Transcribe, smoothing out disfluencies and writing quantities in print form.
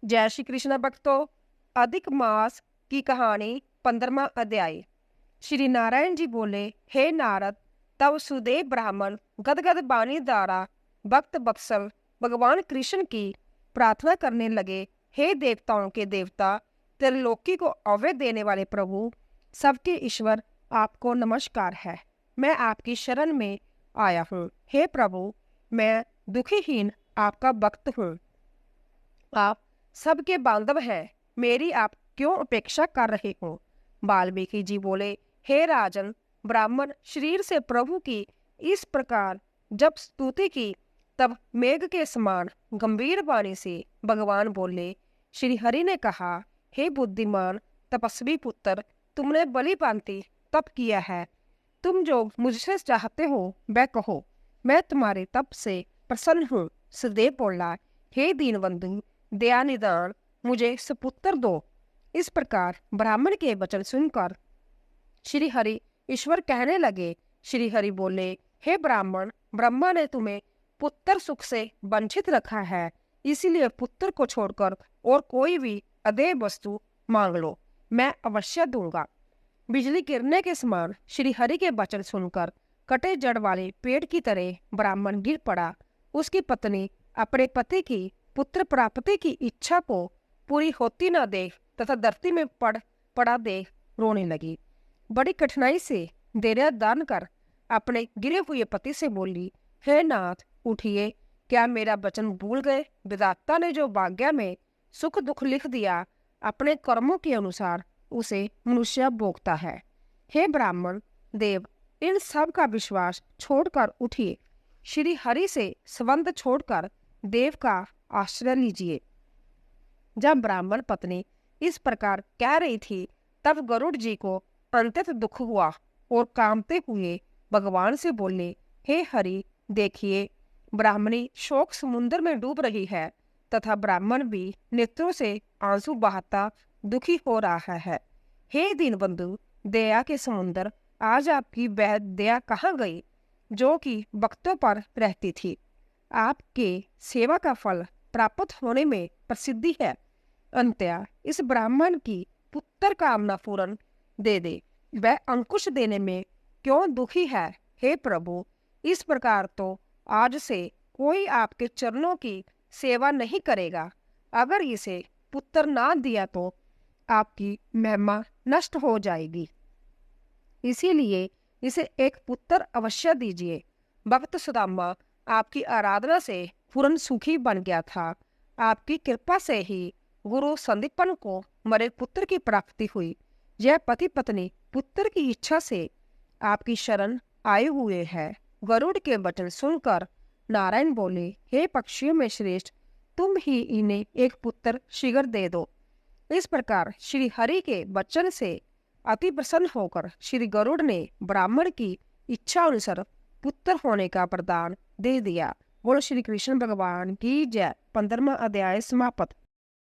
जय श्री कृष्ण भक्तों। अधिक मास की कहानी 15वां अध्याय। श्री नारायण जी बोले, हे नारद, तब सुदेव ब्राह्मण गदगद वाणी द्वारा भक्त बत्सल भगवान कृष्ण की प्रार्थना करने लगे। हे देवताओं के देवता, त्रिलोकी को अवैध देने वाले प्रभु, सबके ईश्वर, आपको नमस्कार है। मैं आपकी शरण में आया हूँ। हे प्रभु, मैं दुखीहीन आपका भक्त हूँ। आप सबके बांधव हैं, मेरी आप क्यों उपेक्षा कर रहे हो? वाल्मीकि जी बोले, हे राजन, ब्राह्मण शरीर से प्रभु की इस प्रकार जब स्तुति की, तब मेघ के समान गंभीर वाणी से भगवान बोले। श्री हरि ने कहा, हे बुद्धिमान तपस्वी पुत्र, तुमने बलि भांति तप किया है। तुम जो मुझसे चाहते हो वह कहो, मैं तुम्हारे तप से प्रसन्न हूँ। सुदेव बोला, हे दीनबंधु, दया निदान, मुझे सुपुत्र दो। इस प्रकार ब्राह्मण के वचन सुनकर श्री हरि ईश्वर कहने लगे। श्री हरि बोले, हे ब्राह्मण, ब्रह्मा ने तुम्हें पुत्र सुख से वंचित रखा है, इसीलिए पुत्र को छोड़कर और कोई भी अदेय वस्तु मांग लो, मैं अवश्य दूंगा। बिजली गिरने के समान श्री हरि के वचन सुनकर कटे जड़ वाले पेड़ की तरह ब्राह्मण गिर पड़ा। उसकी पत्नी अपने पति की पुत्र प्राप्ति की इच्छा को पूरी होती न देख तथा धरती में पड़ा देख रोने लगी। बड़ी कठिनाई से धैर्य दान कर अपने गिरे हुए पति से बोली, हे नाथ, उठिए, क्या मेरा वचन भूल गए? विधाता ने जो भाग्य में सुख दुख लिख दिया, अपने कर्मों के अनुसार उसे मनुष्य भोगता है। हे ब्राह्मण देव, इन सब का विश्वास छोड़कर उठिए, श्री हरि से संबंध छोड़कर देव का आश्रय लीजिए। जब ब्राह्मण पत्नी इस प्रकार कह रही थी, तब गरुड़ जी को अत्यंत दुख हुआ और कांपते हुए भगवान से बोले, हे हरि, देखिए, ब्राह्मणी शोक समुद्र में डूब रही है तथा ब्राह्मण भी नेत्रों से आंसू बहाता दुखी हो रहा है। हे दीनबंधु, दया के समुद्र, आज आपकी वह दया कहाँ गई जो कि भक्तों पर रहती थी? आपके सेवा का फल प्राप्त होने में प्रसिद्धि है। अंतया इस ब्राह्मण की पुत्र कामना पूर्ण दे दे, वह अंकुश देने में क्यों दुखी है? हे प्रभु, इस प्रकार तो आज से कोई आपके चरणों की सेवा नहीं करेगा। अगर इसे पुत्र ना दिया तो आपकी महिमा नष्ट हो जाएगी, इसीलिए इसे एक पुत्र अवश्य दीजिए। भक्त सुदामा आपकी आराधना से पूर्ण सुखी बन गया था। आपकी कृपा से ही गुरु संदीपन को मरे पुत्र की प्राप्ति हुई। यह पति पत्नी पुत्र की इच्छा से आपकी शरण आए हुए हैं। गरुड़ के वचन सुनकर नारायण बोले, हे पक्षियों में श्रेष्ठ, तुम ही इन्हें एक पुत्र शीघ्र दे दो। इस प्रकार श्री हरि के वचन से अति प्रसन्न होकर श्री गरुड़ ने ब्राह्मण की इच्छा अनुसार पुत्र होने का वरदान दे दिया। बोलो श्री कृष्ण भगवान की जय। 15वां अध्याय समाप्त।